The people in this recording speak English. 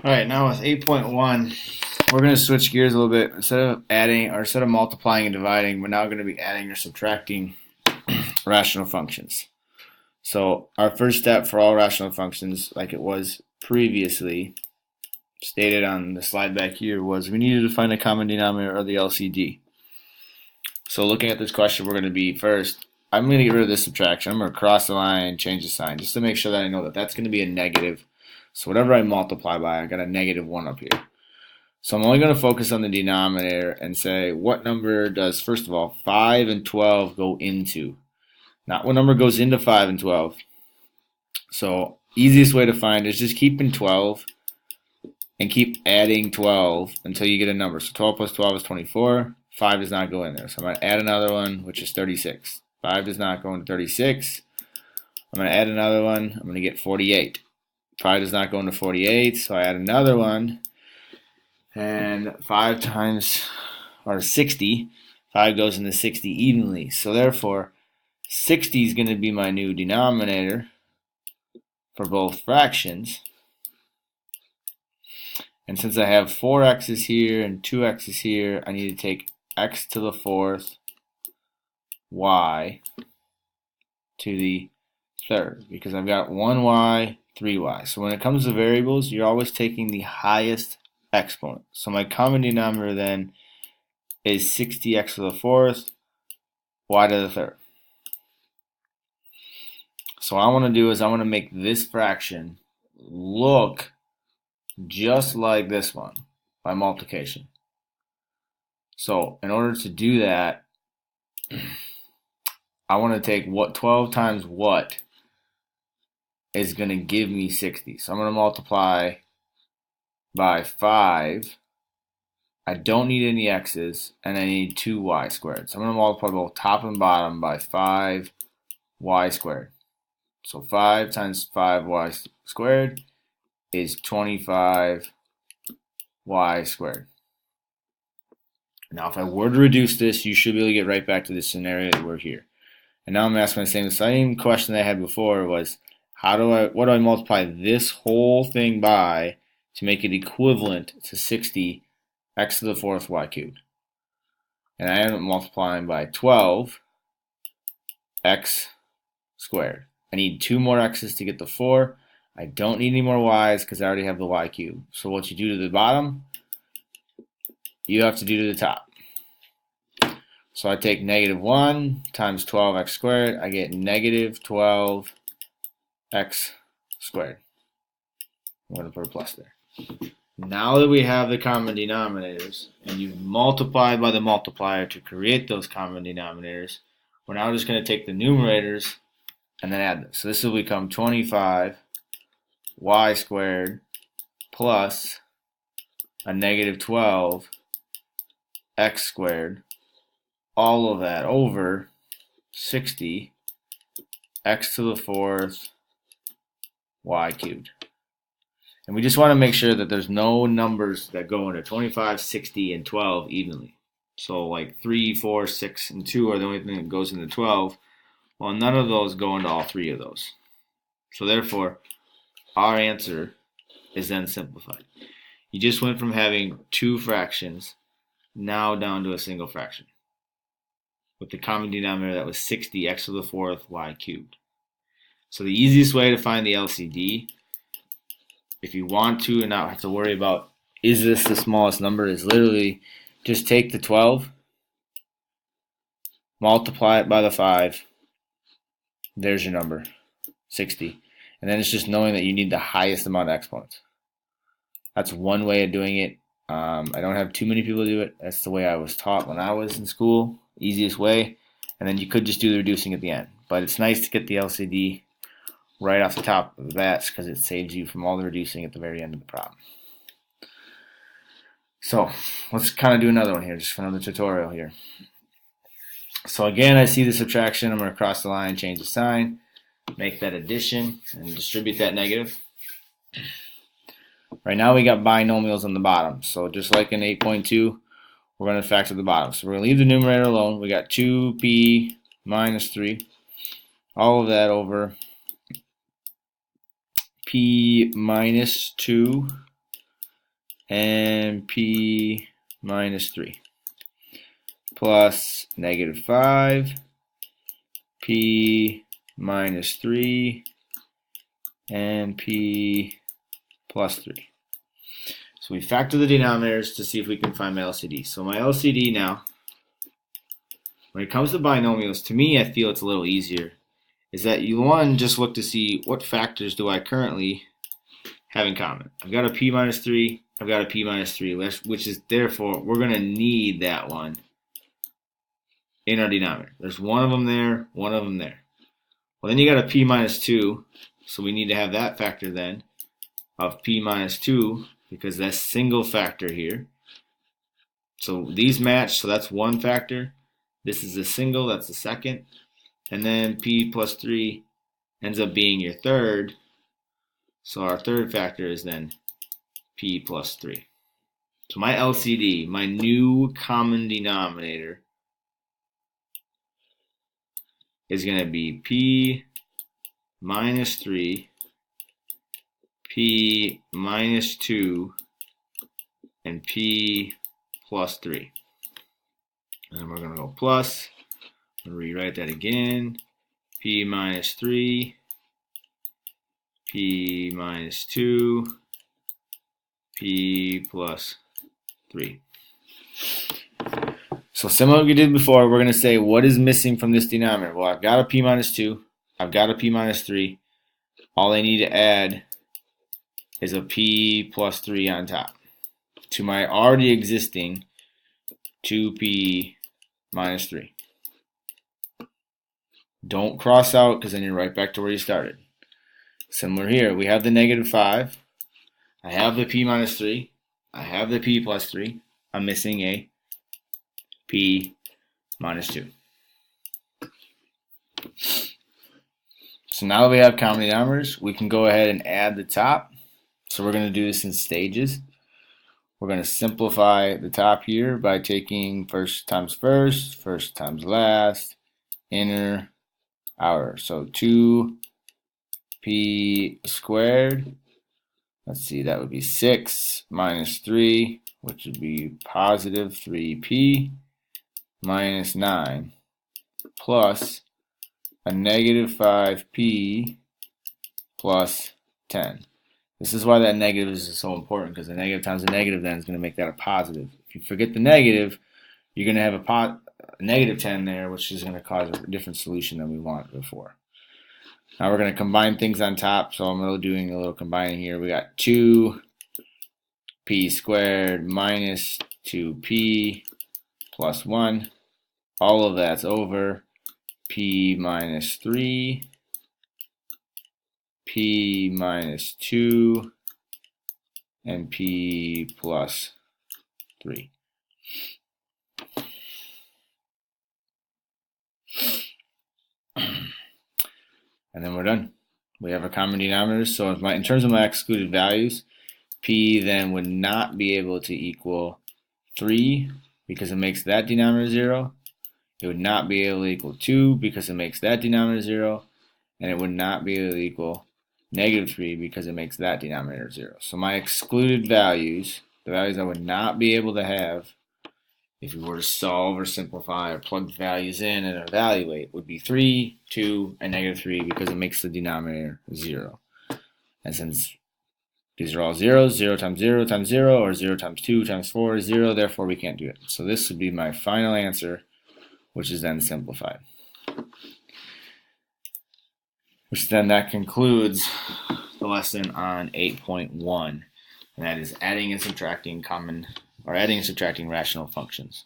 Alright, now with 8.1, we're going to switch gears a little bit. Instead of adding, or instead of multiplying and dividing, we're now going to be adding or subtracting rational functions. So our first step for all rational functions, like it was previously stated on the slide back here, was we needed to find a common denominator, or the LCD. So looking at this question, we're going to be first, I'm going to get rid of this subtraction. I'm going to cross the line and change the sign just to make sure that I know that that's going to be a negative. So whatever I multiply by, I got a -1 up here. So I'm only going to focus on the denominator and say, what number does, first of all, 5 and 12 go into? Not what number goes into 5 and 12. So easiest way to find is just keeping 12 and keep adding 12 until you get a number. So 12 plus 12 is 24. 5 does not go in there. So I'm going to add another one, which is 36. 5 does not go into 36. I'm going to add another one. I'm going to get 48. 5 does not go into 48, so I add another one. And 5 times, or 60, 5 goes into 60 evenly. So therefore, 60 is going to be my new denominator for both fractions. And since I have 4 x's here and 2 x's here, I need to take x to the 4th, y to the 3rd, because I've got 1y, 3y. So when it comes to variables, you're always taking the highest exponent. So my common denominator then is 60x to the 4th, y to the 3rd. So what I want to do is I want to make this fraction look just like this one by multiplication. So in order to do that, I want to take what 12 times what is going to give me 60. So I'm going to multiply by 5. I don't need any x's, and I need 2y squared. So I'm going to multiply both top and bottom by 5y squared. So 5 times 5y squared is 25y squared. Now if I were to reduce this, you should be able to get right back to the scenario that we're here. And now I'm asking the same question that I had before was, what do I multiply this whole thing by to make it equivalent to 60 x to the 4th y cubed? And I end up multiplying by 12 x squared. I need 2 more x's to get the 4. I don't need any more y's because I already have the y cubed. So what you do to the bottom, you have to do to the top. So I take -1 times 12x squared. I get -12x squared. I'm going to put a plus there. Now that we have the common denominators, and you've multiplied by the multiplier to create those common denominators, we're now just going to take the numerators and then add them. So this will become 25y squared plus a -12x squared, all of that over 60 x to the 4th y cubed. And we just want to make sure that there's no numbers that go into 25, 60, and 12 evenly. So like 3, 4, 6, and 2 are the only thing that goes into 12. Well, none of those go into all 3 of those. So therefore, our answer is then simplified. You just went from having 2 fractions now down to a single fraction, with the common denominator that was 60 x to the 4th y cubed. So the easiest way to find the LCD, if you want to and not have to worry about is this the smallest number, is literally just take the 12, multiply it by the 5, there's your number, 60. And then it's just knowing that you need the highest amount of exponents. That's one way of doing it. I don't have too many people do it. That's the way I was taught when I was in school. Easiest way. And then you could just do the reducing at the end. But it's nice to get the LCD right off the top of the bat because it saves you from all the reducing at the very end of the problem. So let's kind of do another one here, just for another tutorial here. So again, I see the subtraction. I'm going to cross the line, change the sign, make that addition, and distribute that negative. Right now we got binomials on the bottom. So just like in 8.2, we're going to factor the bottom. So we're going to leave the numerator alone. We got 2p minus 3. All of that over p minus 2 and p minus 3 plus negative 5 p minus 3 and p plus 3. So we factor the denominators to see if we can find my LCD. So my LCD now, when it comes to binomials, to me I feel it's a little easier, is that you one just look to see what factors do I currently have in common. I've got a p minus 3, I've got a p minus 3, which is therefore we're going to need that one in our denominator. There's one of them there, one of them there. Well, then you got a p minus 2, so we need to have that factor then of p minus 2 because that's single factor here. So these match, so that's one factor. This is a single, that's the second. And then p plus 3 ends up being your third. So our third factor is then p plus 3. So my LCD, my new common denominator, is going to be p minus 3, p minus 2, and p plus 3. And then we're going to go plus. I'm going to rewrite that again. P minus 3, p minus 2, p plus 3. So similar to what we did before, we're going to say what is missing from this denominator. Well, I've got a p minus 2, I've got a p minus 3. All I need to add is a p plus 3 on top to my already existing 2p minus 3. Don't cross out because then you're right back to where you started. Similar here, we have the negative 5. I have the p minus 3. I have the p plus 3. I'm missing a p minus 2. So now that we have common denominators, we can go ahead and add the top. So we're going to do this in stages. We're going to simplify the top here by taking first times first, first times last, inner, outer. So 2p squared. Let's see, that would be 6 minus 3, which would be positive 3p, minus 9, plus a negative 5p plus 10. This is why that negative is so important, because the negative times the negative then is going to make that a positive. If you forget the negative, you're going to have a negative 10 there, which is going to cause a different solution than we wanted before. Now we're going to combine things on top, so I'm doing a little combining here. We got 2p squared minus 2p plus 1. All of that's over p minus 3, p minus 2, and p plus 3. And then we're done. We have our common denominators. So in terms of my excluded values, p then would not be able to equal 3 because it makes that denominator 0. It would not be able to equal 2 because it makes that denominator 0. And it would not be able to equal negative 3 because it makes that denominator 0. So my excluded values, the values I would not be able to have if we were to solve or simplify or plug values in and evaluate, would be 3, 2, and negative 3 because it makes the denominator 0. And since these are all zeros, 0 times 0 times 0, or 0 times 2 times 4 is 0, therefore we can't do it. So this would be my final answer, which is then simplified. Which then that concludes the lesson on 8.1, and that is adding and subtracting rational functions.